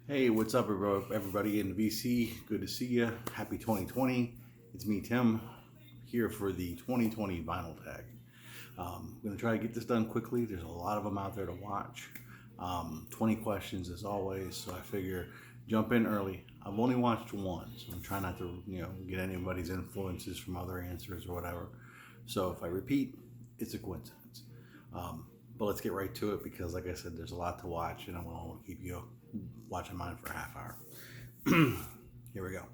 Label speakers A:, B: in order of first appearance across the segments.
A: Hey, what's up, everybody in the VC? Good to see you. Happy 2020. It's me, Tim, here for the 2020 vinyl tag. I'm going to try to get this done quickly. There's a lot of them out there to watch. 20 questions as always, so I figure jump in early. I've only watched one, so I'm trying not to, get anybody's influences from other answers or whatever. So if I repeat, it's a coincidence. But let's get right to it because, like I said, there's a lot to watch, and I want to keep you watching mine for a half hour. Here we go.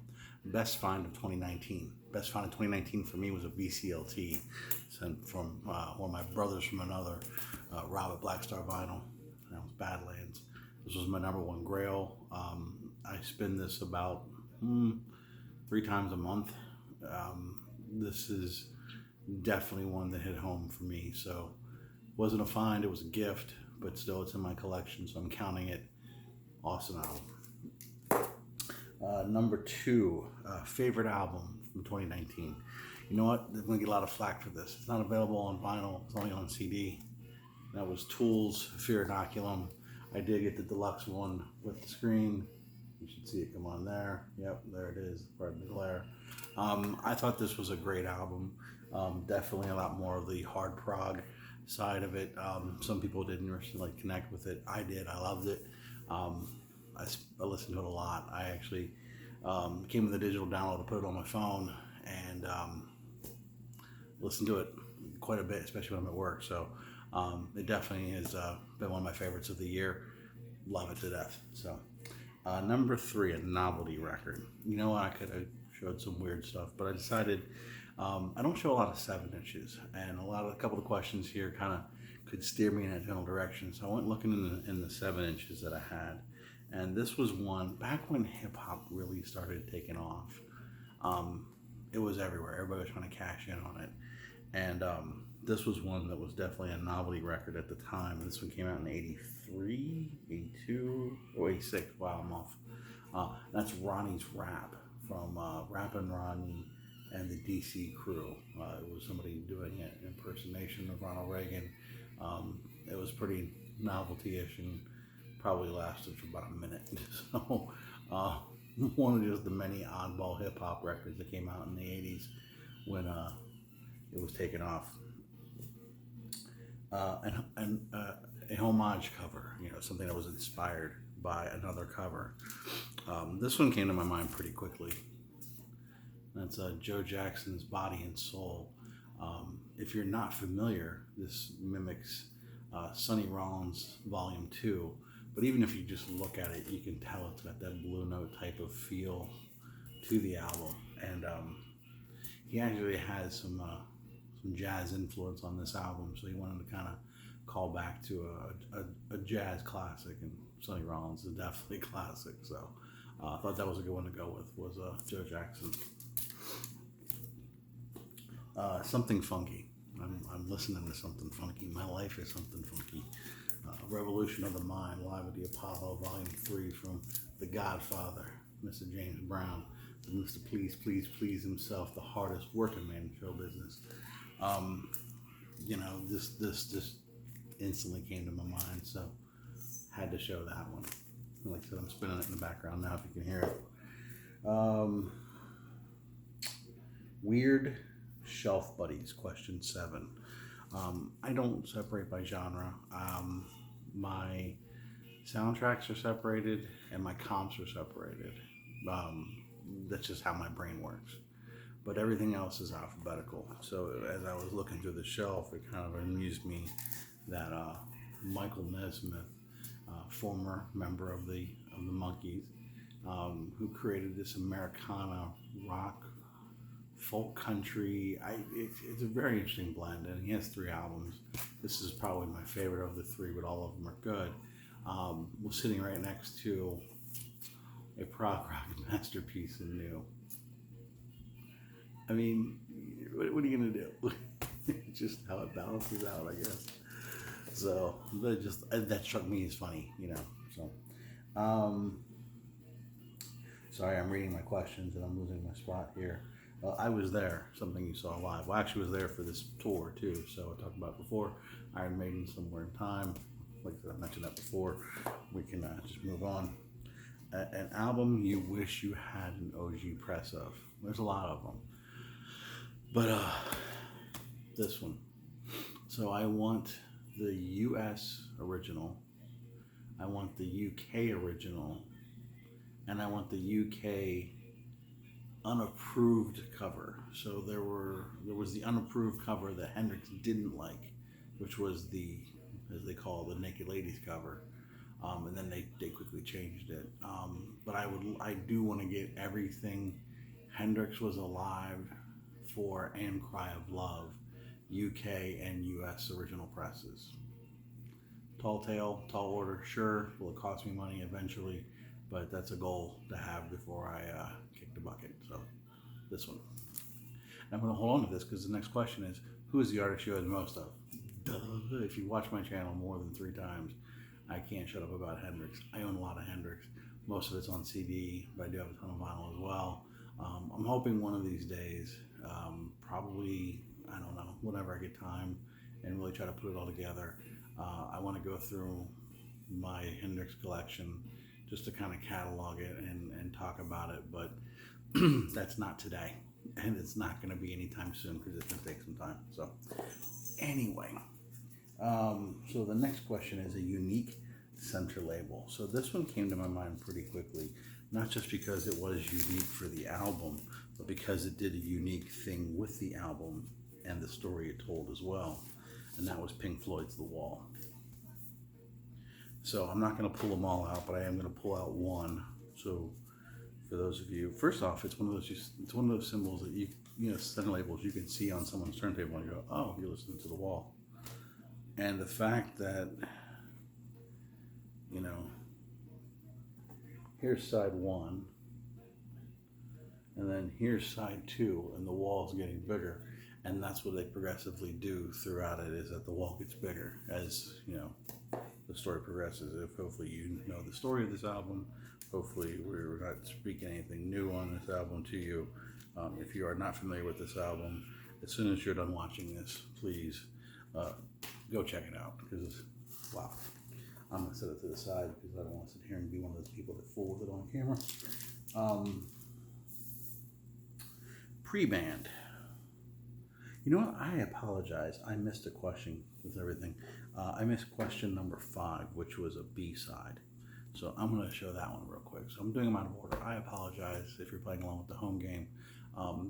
A: Best find of 2019. Best find of 2019 for me was a VCLT sent from one of my brothers from another, Rob at Black Star Vinyl. That was Badlands. This was my number one Grail. I spin this about 3 times a month. This is definitely one that hit home for me. So wasn't a find, it was a gift, but still it's in my collection, so I'm counting it. Awesome album. Number two, favorite album from 2019. You know what? I'm gonna get a lot of flack for this. It's not available on vinyl. It's only on CD. That was Tool's Fear Inoculum. I did get the deluxe one with the screen. You should see it come on there. Yep, there it is. Pardon the glare. I thought this was a great album. Definitely a lot more of the hard prog side of it. Some people didn't really connect with it. I did. I loved it. I listened to it a lot. I actually came with a digital download to put it on my phone and listened to it quite a bit, especially when I'm at work. So it definitely has been one of my favorites of the year. Love it to death. So number three, a novelty record. You know, I could have showed some weird stuff, but I decided I don't show a lot of 7 inches, and a couple of questions here kind of could steer me in a general direction. So I went looking in the 7 inches that I had, and this was one back when hip hop really started taking off. It was everywhere. Everybody was trying to cash in on it, and this was one that was definitely a novelty record at the time. This one came out in 83, 82, or 86. Wow, I'm off. That's Ronnie's Rap from Rappin' Ronnie and the DC Crew. It was somebody doing an impersonation of Ronald Reagan. It was pretty novelty-ish and probably lasted for about a minute. So one of just the many oddball hip-hop records that came out in the 80s when it was taken off. And a homage cover, something that was inspired by another cover. This one came to my mind pretty quickly. That's Joe Jackson's Body and Soul. If you're not familiar, this mimics Sonny Rollins Volume 2. But even if you just look at it, you can tell it's got that Blue Note type of feel to the album. And he actually has some jazz influence on this album, so he wanted to kind of call back to a jazz classic, and Sonny Rollins is definitely classic. So I thought that was a good one to go with, was Joe Jackson. Something funky. I'm listening to something funky. My life is something funky. Revolution of the Mind, live at the Apollo, Volume 3 from The Godfather, Mr. James Brown, Mr. Please, Please, Please himself, the hardest working man in show business. This instantly came to my mind, so had to show that one. Like I said, I'm spinning it in the background now if you can hear it. Weird Shelf Buddies, question 7. I don't separate by genre. My soundtracks are separated and my comps are separated. That's just how my brain works. But everything else is alphabetical. So as I was looking through the shelf, it kind of amused me that Michael Nesmith, former member of the Monkees, who created this Americana rock, folk country. It's a very interesting blend, and he has 3 albums. This is probably my favorite of the 3, but all of them are good. We're sitting right next to a prog rock masterpiece in new. I mean, what are you gonna do? Just how it balances out, I guess. So that struck me as funny, So, sorry, I'm reading my questions and I'm losing my spot here. I was there, something you saw live. Well, I actually was there for this tour too. So I talked about it before. Iron Maiden, Somewhere in Time. Like I mentioned that before. We can just move on. An album you wish you had an OG press of. There's a lot of them. But this one. So I want the US original, I want the UK original, and I want the UK unapproved cover. So there was the unapproved cover that Hendrix didn't like, which was the, as they call it, the Naked Ladies cover. And then they quickly changed it. But I do want to get everything Hendrix was alive for and Cry of Love, UK and US original presses. Tall tale, tall order, sure. Will it cost me money eventually? But that's a goal to have before I kick the bucket. So this one. And I'm going to hold on to this because the next question is, who is the artist you owe the most of? Duh. If you watch my channel more than 3 times, I can't shut up about Hendrix. I own a lot of Hendrix. Most of it's on CD, but I do have a ton of vinyl as well. I'm hoping one of these days, probably, I don't know, whenever I get time and really try to put it all together, I want to go through my Hendrix collection just to kind of catalog it and talk about it, but that's not today, and it's not going to be anytime soon because it's going to take some time. So anyway, so the next question is a unique center label. So this one came to my mind pretty quickly, not just because it was unique for the album, but because it did a unique thing with the album and the story it told as well, and that was Pink Floyd's The Wall. So I'm not going to pull them all out, but I am going to pull out one. So for those of you, first off, it's one of those symbols that you know, center labels you can see on someone's turntable and you go, oh, you're listening to The Wall. And the fact that, you know, here's side 1, and then here's side 2, and the wall's getting bigger, and that's what they progressively do throughout it, is that the wall gets bigger as, you know, the story progresses. If hopefully you know the story of this album, hopefully we're not speaking anything new on this album to you. If you are not familiar with this album, as soon as you're done watching this, please go check it out, because wow. I'm going to set it to the side because I don't want to sit here and be one of those people that fool with it on camera. Pre-band. You know what? I apologize. I missed a question with everything. I missed question number 5, which was a B-side. So I'm going to show that one real quick. So I'm doing them out of order. I apologize if you're playing along with the home game.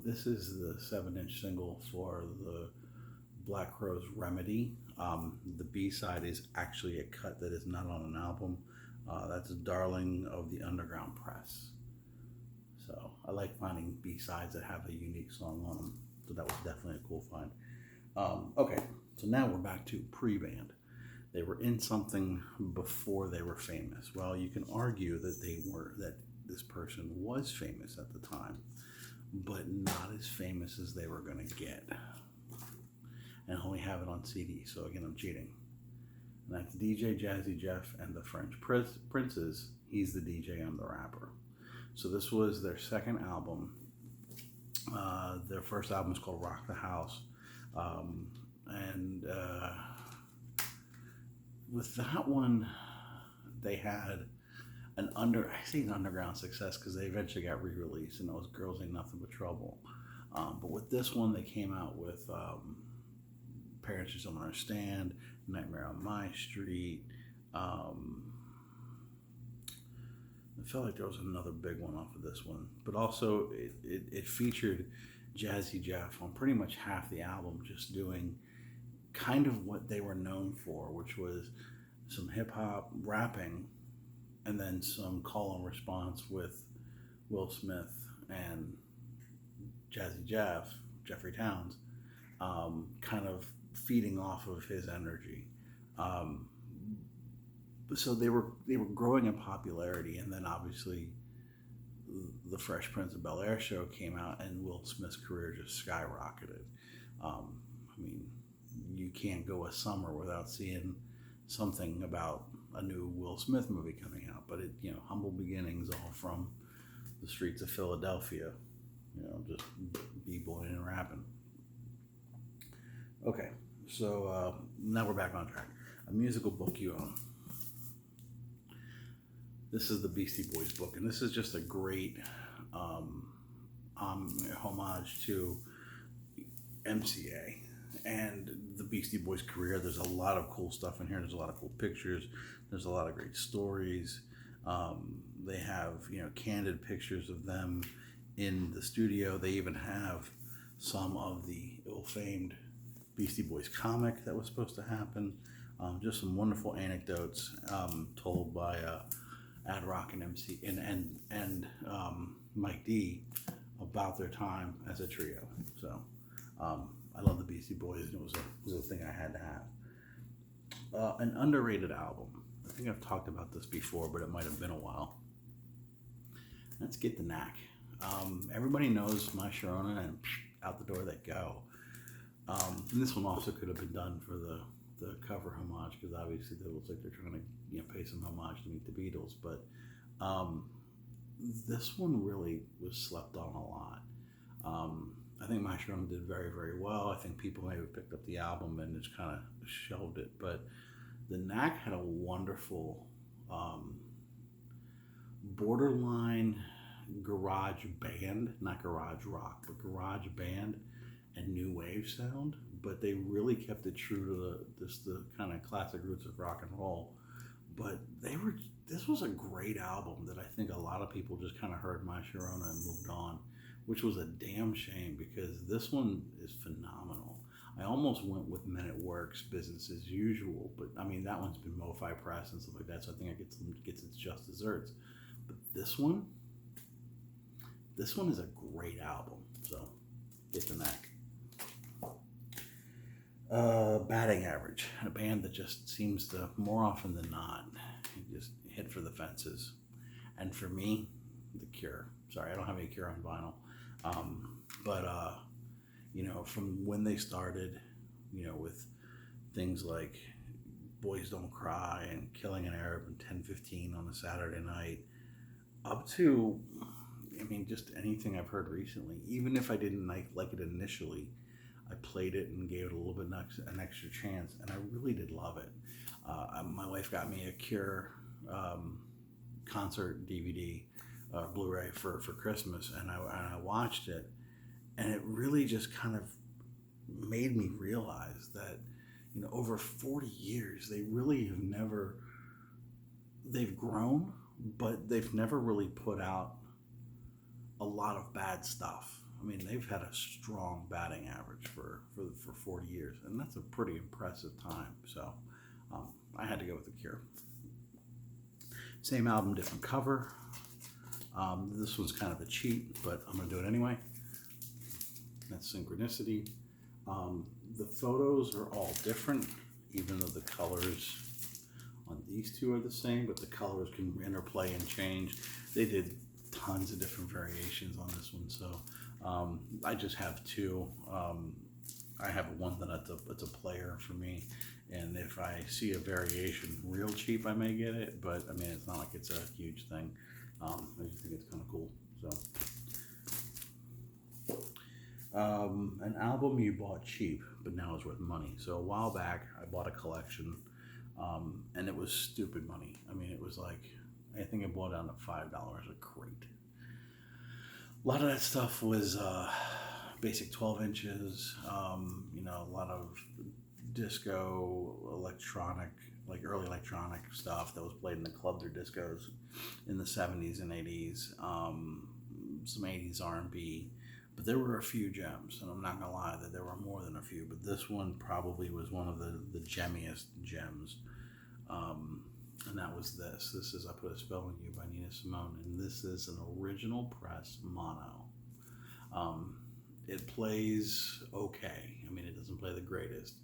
A: This is the 7-inch single for the Black Crowes Remedy. The B-side is actually a cut that is not on an album. That's Darling of the Underground Press. So I like finding B-sides that have a unique song on them. So that was definitely a cool find. Okay, so now we're back to pre-band. They were in something before they were famous. Well, you can argue that this person was famous at the time, but not as famous as they were going to get. And I only have it on CD, so again, I'm cheating. And that's DJ Jazzy Jeff and the French Princes. He's the DJ, I'm the rapper. So this was their second album. Their first album is called Rock the House. With that one, they had an underground success because they eventually got re-released, and it was Girls Ain't Nothing But Trouble. But with this one, they came out with Parents Just Don't Understand, Nightmare on My Street. I felt like there was another big one off of this one, but also it featured Jazzy Jeff on pretty much half the album, just doing kind of what they were known for, which was some hip hop rapping and then some call and response with Will Smith and Jazzy Jeff, Jeffrey Towns, kind of feeding off of his energy. So they were growing in popularity, and then obviously the Fresh Prince of Bel-Air show came out, and Will Smith's career just skyrocketed. I mean, you can't go a summer without seeing something about a new Will Smith movie coming out. But it, you know, humble beginnings, all from the streets of Philadelphia, you know, just b-boying and rapping. Okay, so now we're back on track. A musical book you own. This is the Beastie Boys book, and this is just a great homage to MCA and the Beastie Boys career. There's a lot of cool stuff in here. There's a lot of cool pictures. There's a lot of great stories. They have, candid pictures of them in the studio. They even have some of the ill-famed Beastie Boys comic that was supposed to happen. Just some wonderful anecdotes told by Ad Rock and MC and Mike D about their time as a trio. So I love the Beastie Boys, and it was a thing I had to have. An underrated album. I think I've talked about this before, but it might have been a while. Let's Get the Knack. Everybody knows My Sharona, and out the door they go. And this one also could have been done for the cover homage, because obviously it looks like they're trying to pay some homage to Meet the Beatles. But this one really was slept on a lot. I think My Sharona did very, very well. I think people may have picked up the album and just kind of shelved it. But the Knack had a wonderful borderline garage band, not garage rock, but garage band and new wave sound. But they really kept it true to the kind of classic roots of rock and roll. But this was a great album that I think a lot of people just kind of heard My Sharona and moved on, which was a damn shame, because this one is phenomenal. I almost went with Men at Work's Business as Usual, but I mean, that one's been MoFi Press and stuff like that, so I think it gets its just desserts. But this one is a great album, so Get the Knack. Batting Average, a band that just seems to, more often than not, just hit for the fences. And for me, The Cure. Sorry, I don't have any Cure on vinyl. But from when they started, with things like Boys Don't Cry and Killing an Arab and 10:15 on a Saturday night, up to, just anything I've heard recently. Even if I didn't like it initially, I played it and gave it a little bit an extra chance, and I really did love it. My wife got me a Cure concert DVD, Blu-ray for Christmas, and I watched it, and it really just kind of made me realize that, over 40 years, they really they've grown, but they've never really put out a lot of bad stuff. They've had a strong batting average for 40 years, and that's a pretty impressive time. So I had to go with The Cure. Same album, different cover. This one's kind of a cheat, but I'm going to do it anyway. That's Synchronicity. The photos are all different, even though the colors on these two are the same, but the colors can interplay and change. They did tons of different variations on this one, so I just have two. I have one that's a player for me, and if I see a variation real cheap, I may get it, but it's not like it's a huge thing. I just think it's kind of cool. So an album you bought cheap but now is worth money. So a while back I bought a collection, and it was stupid money. It was like, I think I bought it on at $5 a crate. A lot of that stuff was basic 12 inches, a lot of disco, electronic, like early electronic stuff that was played in the clubs or discos in the 70s and 80s, some 80s R&B, but there were a few gems, and I'm not gonna lie that there were more than a few, but this one probably was one of the gemmiest gems, and that was this. This is I Put a Spell on You by Nina Simone, and this is an original press mono. It plays okay. It doesn't play the greatest,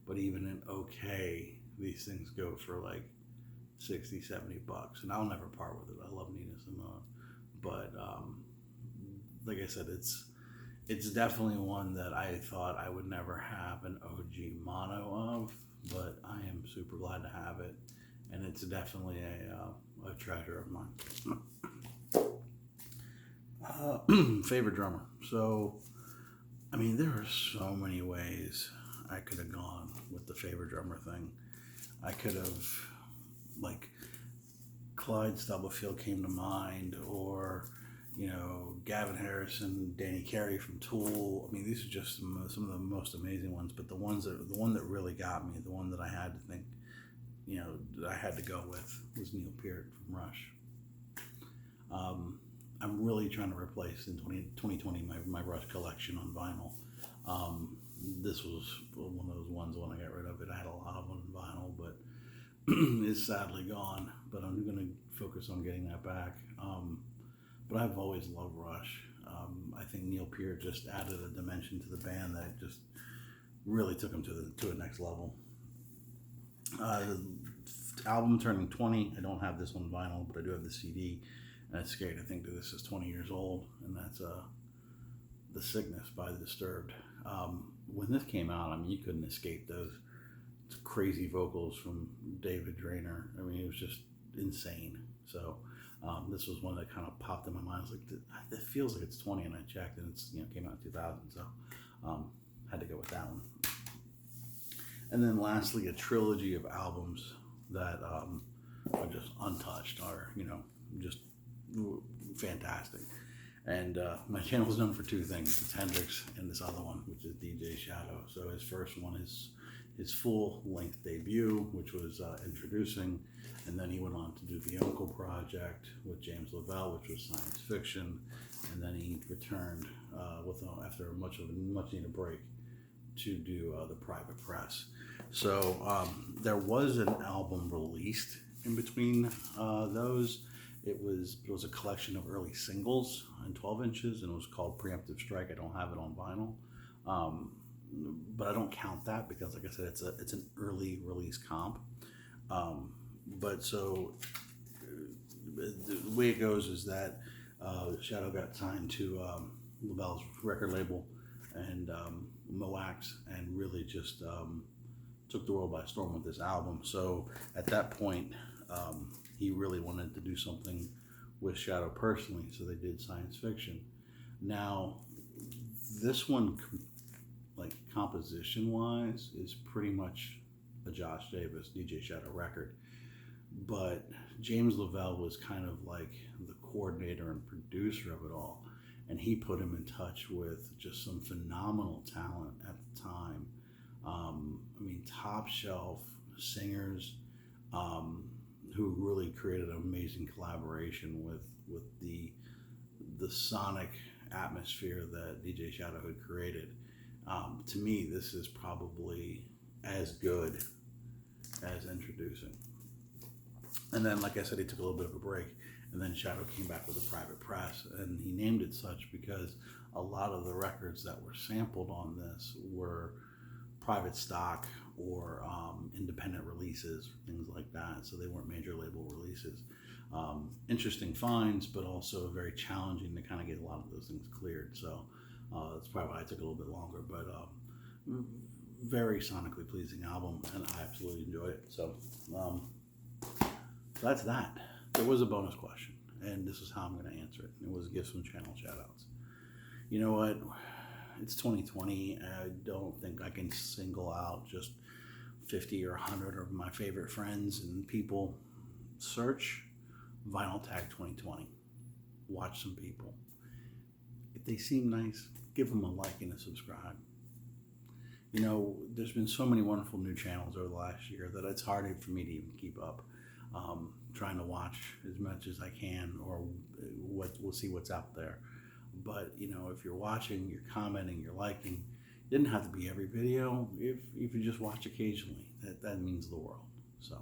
A: but even in okay, these things go for like $60-$70, and I'll never part with it. I love Nina Simone, but like I said, it's definitely one that I thought I would never have an OG mono of, but I am super glad to have it, and it's definitely a treasure of mine. Favorite drummer. So, there are so many ways I could have gone with the favorite drummer thing. I could have, Clyde Stubblefield came to mind, or Gavin Harrison, Danny Carey from Tool. I mean, these are just some of the most amazing ones. But the one that really got me, the one that I had to think, that I had to go with, was Neil Peart from Rush. I'm really trying to replace in 2020 my Rush collection on vinyl. This was one of those ones when I got rid of it. I had a lot of them on vinyl, but it's sadly gone. But I'm going to focus on getting that back. But I've always loved Rush. I think Neil Peart just added a dimension to the band that just really took them to the next level. The album turning 20. I don't have this on vinyl, but I do have the CD. And it's scary to think that this is 20 years old, and that's The Sickness by The Disturbed. When this came out, I mean, you couldn't escape those crazy vocals from David Drainer. I mean, it was just insane. So this was one that kind of popped in my mind. I was like, it feels like it's 20, and I checked, and it's came out in 2000. So had to go with that one. And then lastly, a trilogy of albums that are just untouched, are just fantastic. And my channel is known for two things: it's Hendrix and this other one, which is DJ Shadow. So his first one is his full-length debut, which was Introducing, and then he went on to do the Uncle Project with James Lavelle, which was science fiction, and then he returned after a much needed break to do the Private Press. So there was an album released in between those. It was a collection of early singles in 12 inches, and it was called Preemptive Strike. I don't have it on vinyl, but I don't count that because, like I said, it's an early release comp. But so the way it goes is that Shadow got signed to Lavelle's record label and Moax, and really just took the world by storm with this album. So at that point, he really wanted to do something with Shadow personally, so they did science fiction. Now, this one, like composition-wise, is pretty much a Josh Davis, DJ Shadow record. But James Lavelle was kind of like the coordinator and producer of it all, and he put him in touch with just some phenomenal talent at the time. I mean, top shelf singers, who really created an amazing collaboration with the sonic atmosphere that DJ Shadow had created. To me, this is probably as good as Introducing. And then, like I said, he took a little bit of a break, and then Shadow came back with a Private Press, and he named it such because a lot of the records that were sampled on this were private stock or independent releases, things like that. So they weren't major label releases. Interesting finds, but also very challenging to kind of get a lot of those things cleared. So that's probably why it took a little bit longer, but very sonically pleasing album, and I absolutely enjoyed it. So that's that. There was a bonus question, and this is how I'm going to answer it. It was gifts and channel shoutouts. You know what? It's 2020. I don't think I can single out just 50 or 100 of my favorite friends and people. Search Vinyl Tag 2020. Watch some people. If they seem nice, give them a like and a subscribe. There's been so many wonderful new channels over the last year that it's hard for me to even keep up. Trying to watch as much as I can, or we'll see what's out there. But if you're watching, you're commenting, you're liking, it didn't have to be every video. If you just watch occasionally, that means the world. So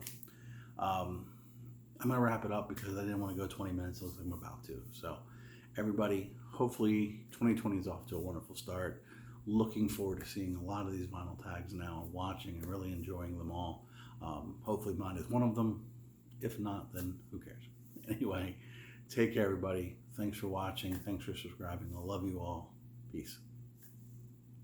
A: I'm gonna wrap it up because I didn't want to go 20 minutes as I'm about to. So everybody, hopefully 2020 is off to a wonderful start. Looking forward to seeing a lot of these vinyl tags now, and watching and really enjoying them all. Hopefully mine is one of them. If not, then who cares? Anyway, take care, everybody. Thanks for watching. Thanks for subscribing. I love you all. Peace.